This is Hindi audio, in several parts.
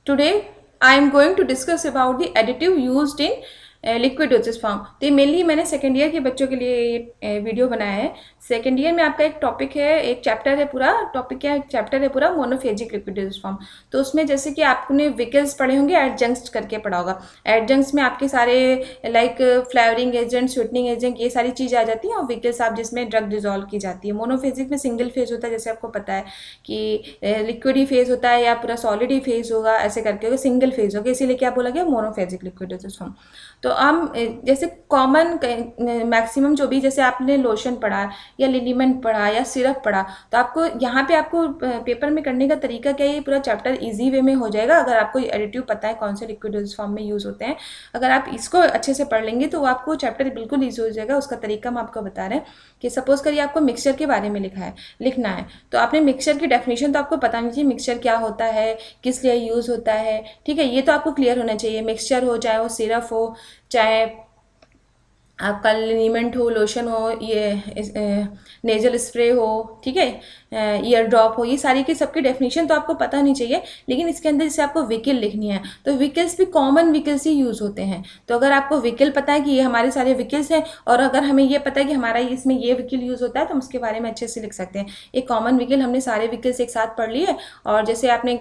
Today I am going to discuss about the additive used in liquid dosage form. तो ये मेनली मैंने सेकेंड ईयर के बच्चों के लिए ये वीडियो बनाया है। सेकेंड ईयर में आपका एक टॉपिक है, एक चैप्टर है, पूरा टॉपिक क्या है, एक चैप्टर है पूरा मोनोफेजिक लिक्विड डोसेज फॉर्म। तो उसमें जैसे कि आपने व्हीकल्स पढ़े होंगे, एडजंक्ट्स करके पढ़ा होगा। एडजंक्ट्स में आपके सारे like flavouring agent, sweetening agent, ये सारी चीज़ें आ जाती हैं। और व्हीकल्स आप जिसमें ड्रग डिजोल्व की जाती है। मोनोफेजिक में सिंगल फेज होता है, जैसे आपको पता है कि लिक्विड ही फेज होता है या पूरा सॉलिड ही फेज होगा, ऐसे करके होगा, सिंगल फेज होगा, इसीलिए क्या बोला गया, मोनोफेजिक लिक्विड डोसेज फॉर्म। तो हम जैसे कॉमन मैक्सिमम जो भी, जैसे आपने लोशन पढ़ा या लिनीमेंट पढ़ा या सिरप पढ़ा, तो आपको यहाँ पे आपको पेपर में करने का तरीका क्या है, ये पूरा चैप्टर इजी वे में हो जाएगा अगर आपको एडिटिव पता है कौन से लिक्विड डोसेज फॉर्म में यूज़ होते हैं। अगर आप इसको अच्छे से पढ़ लेंगे तो आपको चैप्टर बिल्कुल ईजी हो जाएगा। उसका तरीका हम आपको बता रहे हैं कि सपोज करिए आपको मिक्सचर के बारे में लिखना है, तो आपने मिक्सचर की डेफिनेशन तो आपको पता नहीं चाहिए, मिक्सचर क्या होता है, किस लिए यूज़ होता है, ठीक है, ये तो आपको क्लियर होना चाहिए। मिक्सचर हो, चाहे वो सिरप हो, चाहे आपका लिनीमेंट हो, लोशन हो, ये नेजल स्प्रे हो, ठीक है, ईयर ड्रॉप हो, ये सारी की सबकी डेफिनेशन तो आपको पता नहीं चाहिए। लेकिन इसके अंदर जैसे आपको व्हीकल लिखनी है, तो व्हीकल्स भी कॉमन व्हीकल्स ही यूज़ होते हैं। तो अगर आपको व्हीकल पता है कि ये हमारे सारे व्हीकल्स हैं, और अगर हमें ये पता है कि हमारा इसमें ये व्हीकल यूज़ होता है, तो हम उसके बारे में अच्छे से लिख सकते हैं। एक कॉमन व्हीकल हमने सारे व्हीकल्स एक साथ पढ़ लिए। और जैसे आपने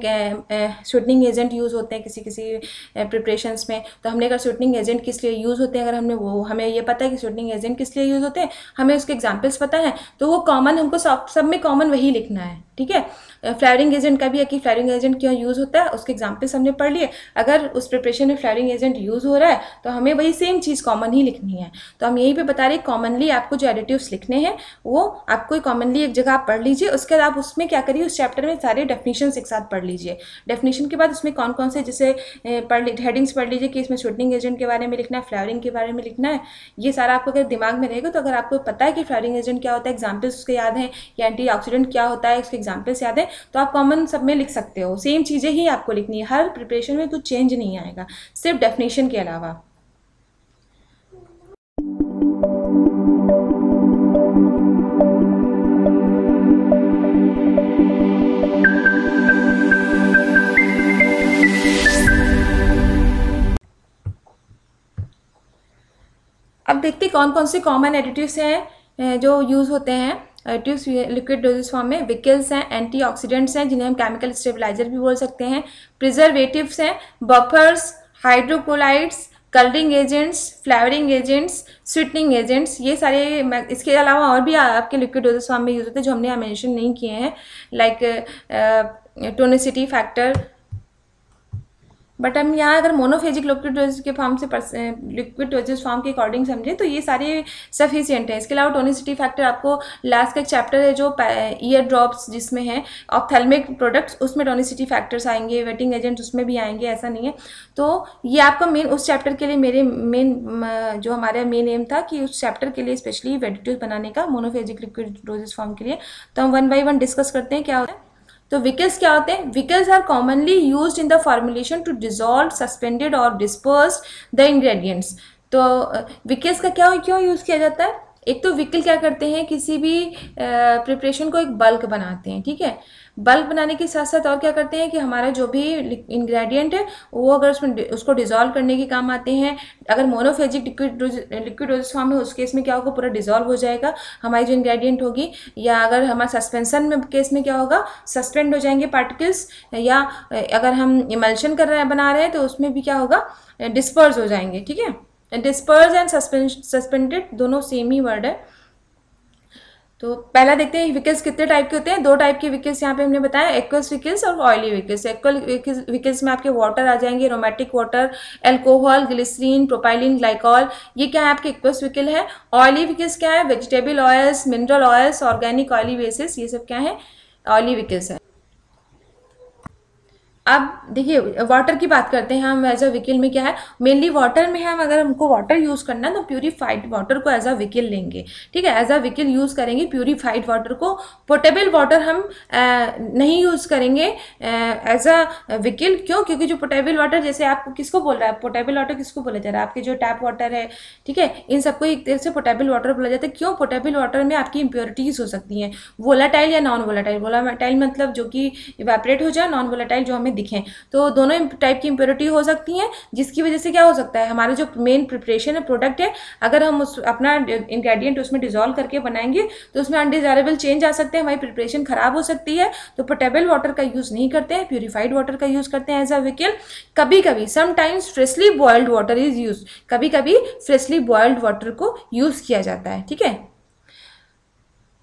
स्वीटनिंग एजेंट यूज़ होते हैं किसी किसी प्रिपरेशंस में, तो हमने अगर स्वीटनिंग एजेंट किस लिए यूज़ होते हैं, अगर हमने वो हमें ये पता है कि स्वीटनिंग एजेंट किस लिए यूज़ होते हैं, हमें उसके एग्जांपल्स पता है, तो वो कॉमन हमको सब में कॉमन वही लिखना है, ठीक है। फ्लेवरिंग एजेंट का भी है कि फ्लेवरिंग एजेंट क्यों यूज़ होता है, उसके एग्जांपल्स हमने पढ़ लिए। अगर उस प्रिपरेशन में फ्लेवरिंग एजेंट यूज़ हो रहा है तो हमें वही सेम चीज़ कॉमन ही लिखनी है। तो हम यहीं पे बता रहे हैं कॉमनली आपको जो एडिटिव्स लिखने हैं वो आपको कॉमनली एक जगह आप पढ़ लीजिए। उसके बाद आप उसमें क्या करिए, उस चैप्टर में सारे डेफिनेशंस एक साथ पढ़ लीजिए। डेफिनेशन के बाद उसमें कौन कौन से जैसे हेडिंग्स पढ़ लीजिए कि इसमें स्वीटनिंग एजेंट के बारे में लिखना है, फ्लेवरिंग के बारे में लिखना है। ये सारा आपको अगर दिमाग में रहेगा, तो अगर आपको पता है कि फ्लेवरिंग एजेंट क्या होता है, एग्जाम्पल्स उसके याद हैं, या एंटीऑक्सीडेंट क्या होता है उसके एग्जाम्पल्स याद है, तो आप कॉमन सब में लिख सकते हो। सेम चीज़ें ही आपको लिखनी है, हर प्रिपरेशन में कुछ चेंज नहीं आएगा, सिर्फ डेफिनेशन के अलावा। अब देखते कौन कौन से कॉमन एडिटिव्स हैं जो यूज़ होते हैं एडिटिव्स लिक्विड डोसेज फॉर्म में। विकल्स हैं, एंटीऑक्सीडेंट्स हैं जिन्हें हम केमिकल स्टेबलाइजर भी बोल सकते हैं, प्रिजर्वेटिव्स हैं, buffers, hydrocolloids, colouring agents, flavouring agents, sweetening agents, ये सारे। इसके अलावा और भी आपके लिक्विड डोसेज फॉर्म में यूज़ होते हैं जो हमने यहाँ मेंशन नहीं किए हैं, लाइक टोनिसिटी फैक्टर। बट हम यहाँ अगर मोनोफेजिक लिक्विड डोसेज के फॉर्म से लिक्विड डोसेज फॉर्म के अकॉर्डिंग समझें तो ये सारे सफिशिएंट है। इसके अलावा टोनिसिटी फैक्टर आपको लास्ट का एक चैप्टर है जो ईयर ड्रॉप्स जिसमें है ऑप्थेल्मिक प्रोडक्ट्स, उसमें टोनिसिटी फैक्टर्स आएंगे, वेटिंग एजेंट्स उसमें भी आएंगे, ऐसा नहीं है। तो ये आपका मेन उस चैप्टर के लिए मेरे मेन जो हमारा मेन एम था कि उस चैप्टर के लिए स्पेशली एडिटिव्स बनाने का मोनोफेजिक लिक्विड डोसेज फॉर्म के लिए। तो हम 1 बाय 1 डिस्कस करते हैं क्या होता है। तो विकल्स क्या होते हैं, vehicles are commonly used in the formulation to dissolve, suspended और डिस्पर्स्ड द इंग्रेडिएंट्स। तो विकल्स का क्यों यूज़ किया जाता है, एक तो विकल क्या करते हैं, किसी भी प्रिपरेशन को एक बल्क बनाते हैं, ठीक है। बल्क बनाने के साथ साथ और क्या करते हैं कि हमारा जो भी इंग्रेडिएंट है वो अगर उसको डिसॉल्व करने के काम आते हैं। अगर मोनोफेजिक लिक्विड डोसेज फॉर्म है उस केस में क्या होगा, पूरा डिसॉल्व हो जाएगा हमारी जो इंग्रेडिएंट होगी। या अगर हमारा सस्पेंशन में केस में क्या होगा, सस्पेंड हो जाएंगे पार्टिकल्स। या अगर हम इमल्शन बना रहे हैं तो उसमें भी क्या होगा, डिस्पर्स हो जाएंगे, ठीक है। डिस्पर्स एंड सस्पेंडेड दोनों सेम ही वर्ड है। तो पहला देखते हैं विकल्स कितने टाइप के होते हैं। 2 टाइप के विकल्स यहाँ पे हमने बताया, एक्वस विकल्स और ऑयली विकल्स। एक्वस विकल्स में आपके वाटर आ जाएंगे, aromatic water, alcohol, glycerin, propylene glycol, ये क्या है आपके एक्वस विकल है। ऑयली विकल्स क्या है, vegetable oils, mineral oils, organic oily basis, ये सब क्या है, ऑयली विकल्स है। अब देखिए वाटर की बात करते हैं हम एज अ विकल में क्या है, मेनली वाटर में हम अगर हमको वाटर यूज़ करना है तो प्यूरीफाइड वाटर को एज अ विकल लेंगे, ठीक है, एज अ विकल यूज़ करेंगे प्यूरीफाइड वाटर को। पोर्टेबल वाटर हम नहीं यूज़ करेंगे एज अ विकल। क्यों, क्योंकि जो पोर्टेबल वाटर, जैसे आपको किसको बोल रहा है, पोर्टेबल वाटर किसको बोला जा रहा है, आपके जो टैप वाटर है, ठीक है, इन सबको एक तरह से पोर्टेबल वाटर बोला जाता है। क्यों, पोर्टेबल वाटर में आपकी इम्प्योरिटीज़ हो सकती हैं, वोलाटाइल या नॉन वोलाटाइल। वोलाटाइल मतलब जो कि इवेपोरेट हो जाए, नॉन वोलाटाइल जो हमें दिखें। तो दोनों टाइप की इम्प्योरिटी हो सकती हैं, जिसकी वजह से क्या हो सकता है, हमारा जो मेन प्रिपरेशन है प्रोडक्ट है, अगर हम उस अपना इंग्रेडिएंट उसमें डिजोल्व करके बनाएंगे तो उसमें अनडिजायरेबल चेंज आ सकते हैं, हमारी प्रिपरेशन खराब हो सकती है। तो पोर्टेबल वाटर का यूज़ नहीं करते हैं, प्यूरिफाइड वाटर का यूज़ करते हैं एज अ व्हीकल। कभी कभी sometimes freshly boiled water is use, कभी कभी फ्रेशली बॉइल्ड वाटर को यूज़ किया जाता है। ठीक है।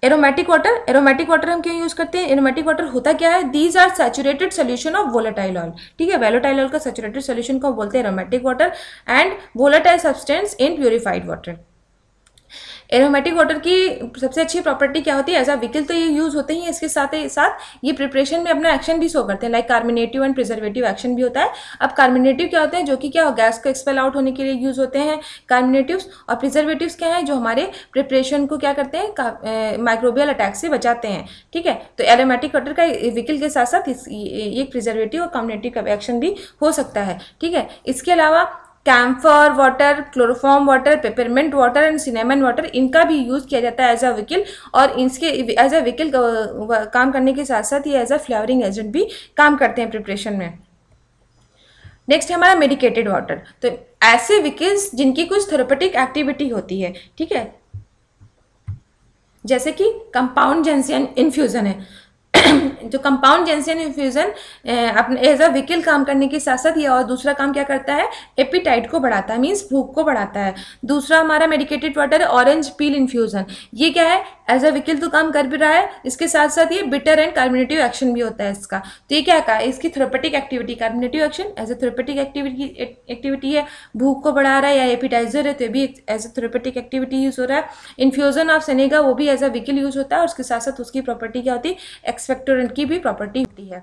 एरोमेटिक वाटर, एरोमेटिक वाटर हम क्यों यूज करते हैं, एरोमेटिक वाटर होता क्या है, these are saturated solution of volatile oil. ठीक है, वोलेटाइल ऑयल का सैचुरेटेड सोल्यूशन को बोलते हैं aromatic water, and volatile substance in purified water. Aromatic water की सबसे अच्छी प्रॉपर्टी क्या होती है, एज अ व्हीकल तो ये यूज होते ही, इसके साथ ही साथ ये प्रिपरेशन में अपना एक्शन भी शो करते हैं, like carminative and preservative action भी होता है। अब कार्मिनेटिव क्या होते हैं, जो कि क्या गैस को एक्सपेल आउट होने के लिए यूज होते हैं कार्मिनेटिव्स, और प्रिजर्वेटिव्स क्या है, जो हमारे प्रिपरेशन को क्या करते हैं, माइक्रोबियल अटैक से बचाते हैं। ठीक है, तो एरोमेटिक वाटर का व्हीकल के साथ साथ एक प्रिजर्वेटिव और कार्मिनेटिव का एक्शन भी हो सकता है। ठीक है, इसके अलावा camphor water, chloroform water, peppermint water and cinnamon water, इनका भी यूज़ किया जाता है एज अ व्हीकल, और इसके एज अ व्हीकल काम करने के साथ साथ ये एज अ फ्लेवरिंग एजेंट भी काम करते हैं प्रिपरेशन में। नेक्स्ट है हमारा मेडिकेटेड वाटर, तो ऐसे व्हीकल्स जिनकी कुछ थेरेपेटिक एक्टिविटी होती है। ठीक है, जैसे कि कंपाउंड जैंसियन इन्फ्यूजन है जो कंपाउंड जैंसियन इन्फ्यूजन अपने एज अ व्हीकल काम करने के साथ साथ ये और दूसरा काम क्या करता है, एपिटाइट को बढ़ाता है, मीन्स भूख को बढ़ाता है। दूसरा हमारा मेडिकेटेड वाटर है ऑरेंज पील इन्फ्यूजन, ये क्या है, एज अ व्हीकल तो काम कर भी रहा है, इसके साथ साथ ये बिटर एंड कार्मिनेटिव एक्शन भी होता है इसका। तो ये क्या कहा, इसकी therapeutic activity carminative action as a therapeutic activity है, भूख को बढ़ा रहा है, या एपिटाइजर है तो भी as a therapeutic activity use हो रहा है। इन्फ्यूजन ऑफ सेनेगा वो भी एज अ व्हीकल यूज होता है, और उसके साथ साथ उसकी प्रॉपर्टी क्या होती है, एक्सपेक्टोरेंट की भी प्रॉपर्टी होती है।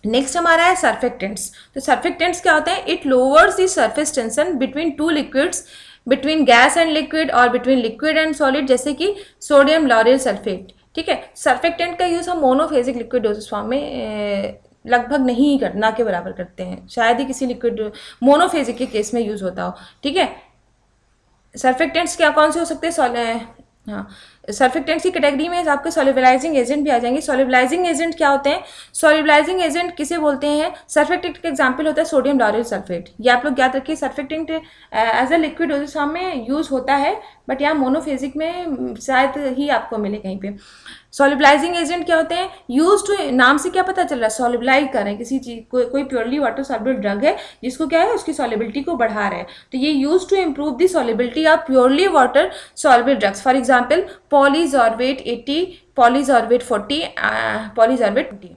नेक्स्ट हमारा है सर्फेक्टेंट्स, तो सर्फेक्टेंट्स क्या होते हैं, it lowers the surface tension between two liquids, between gas and liquid और बिटवीन लिक्विड एंड सॉलिड, जैसे कि सोडियम लॉरेल सल्फेट। ठीक है, सर्फेक्टेंट का यूज हम मोनोफेजिक लिक्विड डोसेज फॉर्म में लगभग नहीं करना के बराबर करते हैं, शायद ही किसी लिक्विड मोनोफेजिक के केस में यूज होता हो। ठीक है, सर्फेक्टेंट्स क्या कौन से हो सकते हैं, हाँ, सर्फेक्टेंट्स की कैटेगरी में आपके सॉल्युबलाइजिंग एजेंट भी आ जाएंगे। सॉल्युबलाइजिंग एजेंट क्या होते हैं, सॉल्युबलाइजिंग एजेंट किसे बोलते हैं, सर्फेक्टेंट का एग्जांपल होता है सोडियम लॉरेल सल्फेट। ये आप लोग याद रखिए, surfactant as a liquid dosage form में यूज होता है, बट यहाँ मोनोफेजिक में शायद ही आपको मिले कहीं पे। सॉल्युबलाइजिंग एजेंट क्या होते हैं, यूज टू, नाम से क्या पता चल रहा है, सॉल्युबलाइज कर रहे हैं किसी चीज, कोई प्योरली वाटर सॉल्युबल ड्रग है जिसको क्या है, उसकी सॉल्युबिलिटी को बढ़ा रहे हैं, तो ये use to improve the solubility of purely water soluble drugs. For example polysorbate 80, polysorbate 40, polysorbate 20।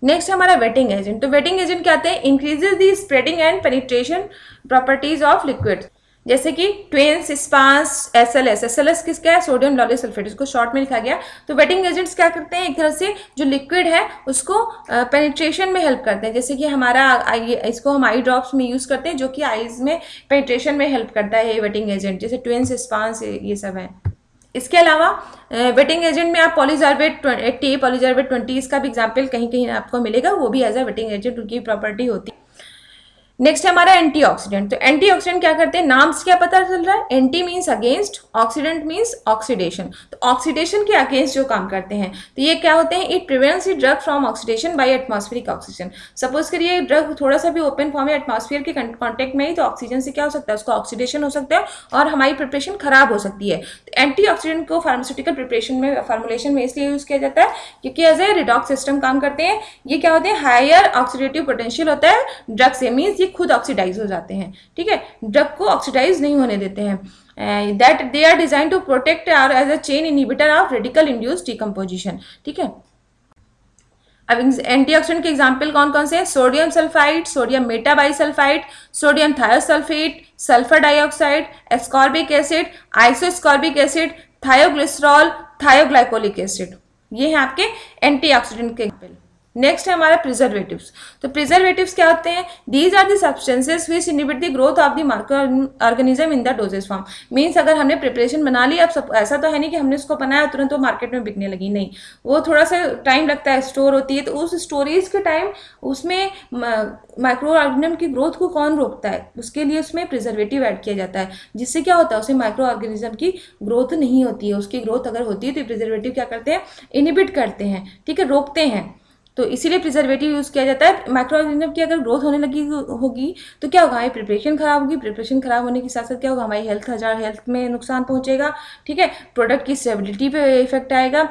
Next हमारा वेटिंग एजेंट, तो वेटिंग एजेंट क्या होते हैं, increases the spreading and penetration properties of liquid, जैसे कि ट्वेंस, स्पांस, SLS। SLS किसका है, सोडियम लॉरेल सल्फेट, इसको शॉर्ट में लिखा गया। तो वेटिंग एजेंट्स क्या करते हैं, एक तरह से जो लिक्विड है उसको पेनिट्रेशन में हेल्प करते हैं, जैसे कि हमारा इसको हम आई ड्रॉप्स में यूज करते हैं, जो कि आईज में पेनिट्रेशन में हेल्प करता है ये वेटिंग एजेंट, जैसे ट्वेंस, स्पांस, ये सब है। इसके अलावा वेटिंग एजेंट में आप पॉलीजॉर्बेट 80, पॉलीजॉर्बेट 20, इसका भी एग्जाम्पल कहीं कहीं आपको मिलेगा, वो भी एज अ वेटिंग एजेंट उनकी प्रॉपर्टी होती है। नेक्स्ट है हमारा एंटीऑक्सीडेंट, तो एंटीऑक्सीडेंट क्या करते हैं, नाम से क्या पता चल रहा है, anti means against, oxidant means oxidation, तो ऑक्सीडेशन के अगेंस्ट जो काम करते हैं, तो ये क्या होते हैं, it prevents the drug from oxidation by atmospheric oxygen. Suppose करिए ड्रग थोड़ा सा भी ओपन फॉर्म है एटमॉस्फेयर के कॉन्टेक्ट में ही, तो ऑक्सीजन से क्या हो सकता है, उसका ऑक्सीडेशन हो सकता है और हमारी प्रिपरेशन खराब हो सकती है। तो एंटीऑक्सीडेंट को फार्मास्यूटिकल प्रिपरेशन में, फार्मुलेशन में इसलिए यूज किया जाता है क्योंकि एज ए रिडॉक्स सिस्टम काम करते हैं। ये क्या होते हैं, हायर ऑक्सीडेटिव पोटेंशियल होता है ड्रग से, मीन्स ये खुद ऑक्सीडाइज हो जाते हैं। ठीक है, ड्रग को ऑक्सीडाइज नहीं होने देते हैं, that they are design to protect or as a chain inhibitor of radical induced decomposition. ठीक है, अब एंटीऑक्सीडेंट के एग्जाम्पल कौन कौन से हैं, sodium sulphide, sodium metabisulphite, sodium thiosulphate, sulphur dioxide, ascorbic acid, isoascorbic acid, thioglycerol, thioglycolic acid, ये हैं आपके एंटीऑक्सीडेंट के एग्जाम्पल। नेक्स्ट है हमारा प्रिजर्वेटिव्स, तो प्रिजर्वेटिव्स क्या होते हैं, these are the substances which inhibit the growth of the micro organism in the dosages form. Means अगर हमने प्रिपरेशन बना ली, अब सब ऐसा तो है नहीं कि हमने उसको बनाया तुरंत वो मार्केट में बिकने लगी, नहीं, वो थोड़ा सा टाइम लगता है, स्टोर होती है, तो उस स्टोरेज के टाइम उसमें माइक्रो ऑर्गेनिज्म की ग्रोथ को कौन रोकता है, उसके लिए उसमें प्रिजर्वेटिव ऐड किया जाता है, जिससे क्या होता है, उसे माइक्रो ऑर्गेनिज्म की ग्रोथ नहीं होती है, उसकी ग्रोथ अगर होती है तो प्रिजर्वेटिव क्या करते हैं, इनहिबिट करते हैं, ठीक है, रोकते हैं। तो इसीलिए प्रिजर्वेटिव यूज़ किया जाता है। माइक्रो ऑर्गेनिज्म की अगर ग्रोथ होने लगी होगी तो क्या होगा, हमारी प्रिपरेशन खराब होगी, प्रिपरेशन खराब होने के साथ साथ क्या होगा, हमारी हेल्थ में नुकसान पहुंचेगा, ठीक है, प्रोडक्ट की स्टेबिलिटी पे इफेक्ट आएगा।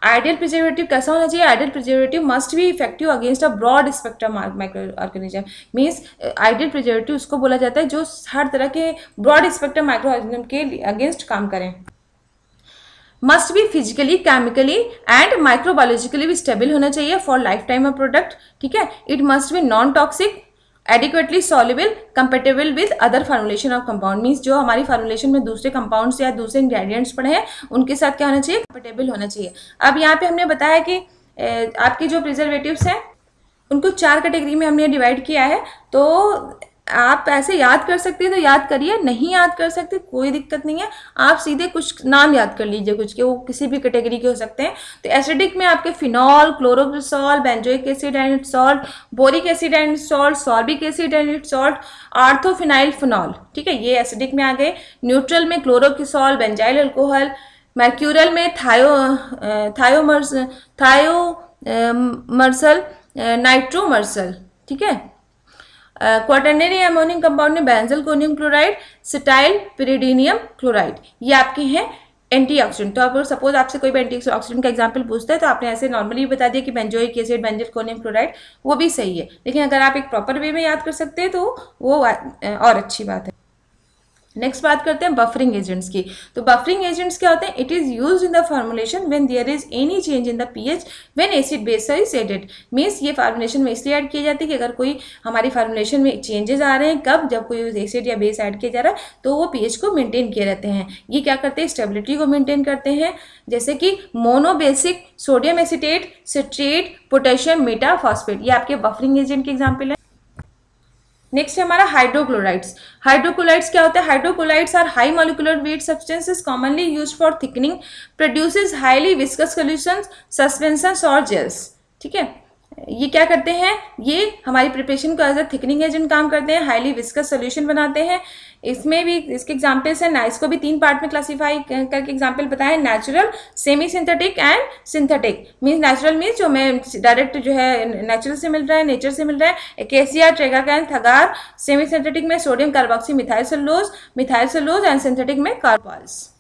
आइडियल प्रिजर्वेटिव कैसा होना चाहिए, ideal preservative must be effective against a broad spectrum micro organism. Means ideal preservative उसको बोला जाता है जो हर तरह के ब्रॉड स्पेक्ट्रम माइक्रो ऑर्गेनिज्म के अगेंस्ट काम करें। Must be physically, chemically and microbiologically भी स्टेबल होना चाहिए for life time of product, ठीक है। It must be non toxic, adequately soluble, compatible with other formulation of compound. Means जो हमारी फार्मुलेशन में दूसरे कंपाउंड्स या दूसरे इंग्रेडिएंट्स पड़े हैं उनके साथ क्या होना चाहिए, कंपेटेबल होना चाहिए। अब यहाँ पे हमने बताया कि आपके जो प्रिजर्वेटिव्स हैं उनको 4 कैटेगरी में हमने डिवाइड किया है। तो आप ऐसे याद कर सकते हैं तो याद करिए, नहीं याद कर सकते कोई दिक्कत नहीं है, आप सीधे कुछ नाम याद कर लीजिए कुछ के, वो किसी भी कैटेगरी के हो सकते हैं। तो एसिडिक में आपके phenol, chlorocresol, benzoic acid and salt, boric acid and salt, sorbic acid and salt, orthophenyl phenol, ठीक है, ये एसिडिक में आ गए। न्यूट्रल में क्लोरोक्रिसॉल, बेंजाइल अल्कोहल, मर्क्यूरल में थायोमर्सल, नाइट्रोमर्सल, ठीक है। क्वाटर्नरी अमोनियम कंपाउंड में benzalkonium chloride, cetyl pyridinium chloride, ये आपके हैं एंटीऑक्सीडेंट। तो अब सपोज आपसे कोई भी एंटीऑक्सीडेंट का एग्जांपल पूछता है तो आपने ऐसे नॉर्मली बता दिया कि benzoic acid, benzyl conium chloride, वो भी सही है। लेकिन अगर आप एक प्रॉपर वे में याद कर सकते हैं तो वो और अच्छी बात है। नेक्स्ट बात करते हैं बफरिंग एजेंट्स की। तो बफरिंग एजेंट्स क्या होते हैं, it is used in the formulation when there is any change in the pH when acid base is added. Means ये फार्मुलेशन में इसलिए ऐड की जाती है कि अगर कोई हमारी फार्मुलेशन में चेंजेस आ रहे हैं, कब, जब कोई एसिड या बेस ऐड किया जा रहा है तो वो पीएच को मेंटेन किए रहते हैं। ये क्या करते हैं, स्टेबिलिटी को मेंटेन करते हैं, जैसे कि monobasic, sodium acetate, citrate, potassium metaphosphate, ये आपके बफरिंग एजेंट के एग्जाम्पल है। नेक्स्ट है हमारा हाइड्रोक्लोराइड्स। हाइड्रोक्लोराइड्स क्या होता है, hydrochlorides are high molecular weight substances commonly used for thickening, produces highly viscous solutions, suspensions और जेल्स, ठीक है। ये क्या करते हैं, ये हमारी प्रिपरेशन को एज अ थिकनिंग एजेंट काम करते हैं, हाईली विस्कस सॉल्यूशन बनाते हैं। इसमें भी इसके एग्जांपल्स हैं, इसको भी 3 पार्ट में क्लासीफाई करके एग्जांपल बताए, natural, semi synthetic and synthetic. Means natural means जो हमें डायरेक्ट जो है नेचुरल से मिल रहा है, नेचर से मिल रहा है, एकेसिया, ट्रेगाकैन, थगार। सेमी सिंथेटिक में sodium carboxy methyl cellulose and synthetic में कार्बोल्स।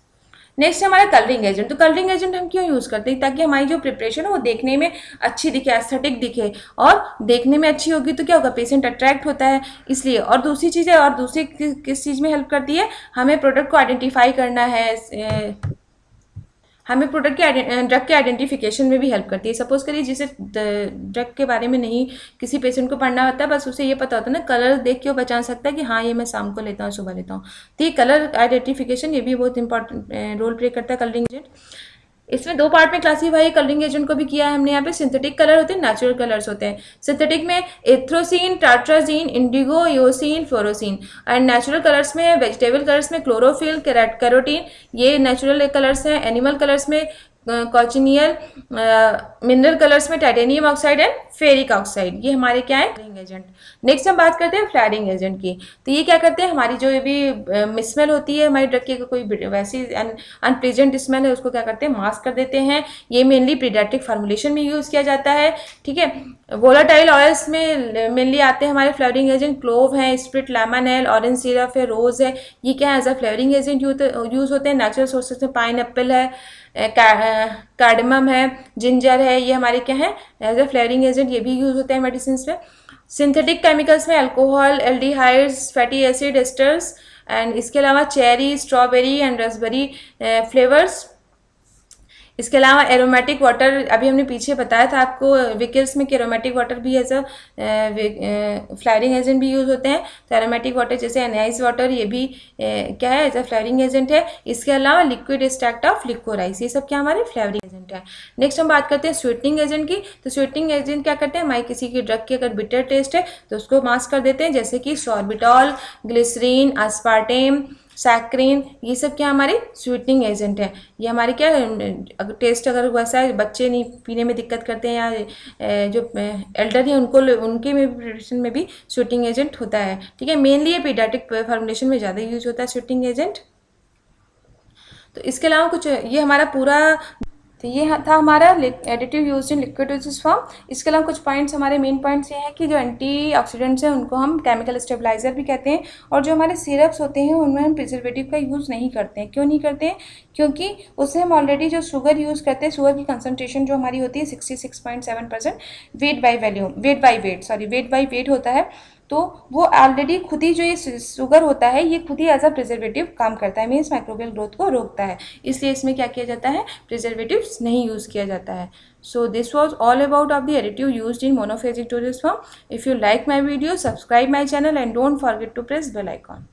नेक्स्ट हमारा कलरिंग एजेंट। तो कलरिंग एजेंट हम क्यों यूज़ करते हैं, ताकि हमारी जो प्रिपरेशन है वो देखने में अच्छी दिखे, एस्थेटिक दिखे, और देखने में अच्छी होगी तो क्या होगा, पेशेंट अट्रैक्ट होता है इसलिए। और दूसरी चीज़ है, और दूसरी किस चीज़ में हेल्प करती है, हमें प्रोडक्ट को आइडेंटिफाई करना है, हमें प्रोडक्ट के ड्रग के आइडेंटिफिकेशन में भी हेल्प करती है। सपोज करिए जिसे ड्रग के बारे में नहीं किसी पेशेंट को पढ़ना होता है, बस उसे ये पता होता है ना, कलर देख के वो पहचान सकता है कि हाँ ये मैं शाम को लेता हूँ, सुबह लेता हूँ। तो ये कलर आइडेंटिफिकेशन ये भी बहुत इंपॉर्टेंट रोल प्ले करता है कलरिंग एजेंट। इसमें 2 पार्ट में क्लासीफाई कलरिंग एजेंट को भी किया है हमने यहाँ पे। सिंथेटिक कलर होते हैं, नेचुरल कलर्स होते हैं। सिंथेटिक में erythrosine, tartrazine, indigo, eosin, fluorescein. And natural colours में, वेजिटेबल कलर्स में क्लोरोफिल, कैरोटीन, ये नेचुरल कलर्स हैं। एनिमल कलर्स में कॉचिनियल, मिनरल कलर्स में titanium oxide and ferric oxide, ये हमारे क्या है फ्लेयरिंग एजेंट। नेक्स्ट हम बात करते हैं फ्लेयरिंग एजेंट की। तो ये क्या करते हैं, हमारी जो भी स्मेल होती है हमारी ड्रग की, कोई वैसी अनप्लेजेंट स्मेल है उसको क्या करते हैं, मास्क कर देते हैं। ये मेनली पीडियाट्रिक फार्मुलेशन में यूज़ किया जाता है, ठीक है। वोलाटाइल ऑयल्स में मेनली आते हैं हमारे फ्लेवरिंग एजेंट, क्लोव है, स्प्रिट लेमन है, ऑरेंज सिरप है, रोज है, ये क्या है as a flavouring agent use होते हैं। नेचुरल सोर्सेज में पाइन एप्पल है, कार्डमम है, जिंजर है, ये हमारे क्या है एज अ फ्लेवरिंग एजेंट, ये भी यूज होते हैं मेडिसिन में। सिंथेटिक केमिकल्स में alcohol, aldehydes, fatty acid asters, and इसके अलावा cherry, strawberry and raspberry flavours. इसके अलावा एरोमेटिक वाटर, अभी हमने पीछे बताया था आपको व्हीकल्स में कि एरोमेटिक वाटर भी एज अ फ्लेवरिंग एजेंट भी यूज़ होते हैं। तो एरोमेटिक वाटर जैसे एनाइज वाटर, ये भी क्या है एज अ फ्लेवरिंग एजेंट है। इसके अलावा लिक्विड एक्सट्रैक्ट ऑफ लिक्वोराइस, ये सब क्या हमारे फ्लेवरिंग एजेंट है। नेक्स्ट हम बात करते हैं स्वीटनिंग एजेंट की। तो स्वीटनिंग एजेंट क्या करते हैं, हमारी किसी की ड्रग की अगर बिटर टेस्ट है तो उसको मास्क कर देते हैं, जैसे कि सॉर्बिटॉल, ग्लिसरीन, अस्पार्टेम, सैक्रिन, ये सब क्या हमारे स्वीटनिंग एजेंट है। ये हमारे क्या अगर टेस्ट अगर वैसा है, बच्चे नहीं पीने में दिक्कत करते हैं या जो एल्डर हैं उनके में प्रिपरेशन में भी स्वीटनिंग एजेंट होता है, ठीक है। मेनली ये पीडियाट्रिक फार्मुलेशन में ज़्यादा यूज होता है स्वीटनिंग एजेंट। तो इसके अलावा कुछ ये हमारा पूरा तो ये था हमारा additive used in liquid dosage form. इसके अलावा कुछ पॉइंट्स, हमारे मेन पॉइंट्स ये हैं कि जो एंटीऑक्सीडेंट्स हैं उनको हम केमिकल स्टेबलाइजर भी कहते हैं, और जो हमारे सिरप्स होते हैं उनमें हम प्रिजर्वेटिव का यूज़ नहीं करते हैं। क्यों नहीं करते हैं? क्योंकि उससे हम ऑलरेडी जो शुगर यूज़ करते हैं, शुगर की कंसनट्रेशन जो हमारी होती है 66.7% वेट बाई वेट होता है, तो वो ऑलरेडी खुद ही जो ये शुगर होता है ये खुद ही एज अ प्रिजर्वेटिव काम करता है, मीन्स माइक्रोबियल ग्रोथ को रोकता है। इसलिए इसमें क्या किया जाता है, प्रिजर्वेटिव्स नहीं यूज़ किया जाता है। So this was all about of the additive used in monophasic dosage form. If you like my video, subscribe my channel and don't forget to press bell icon.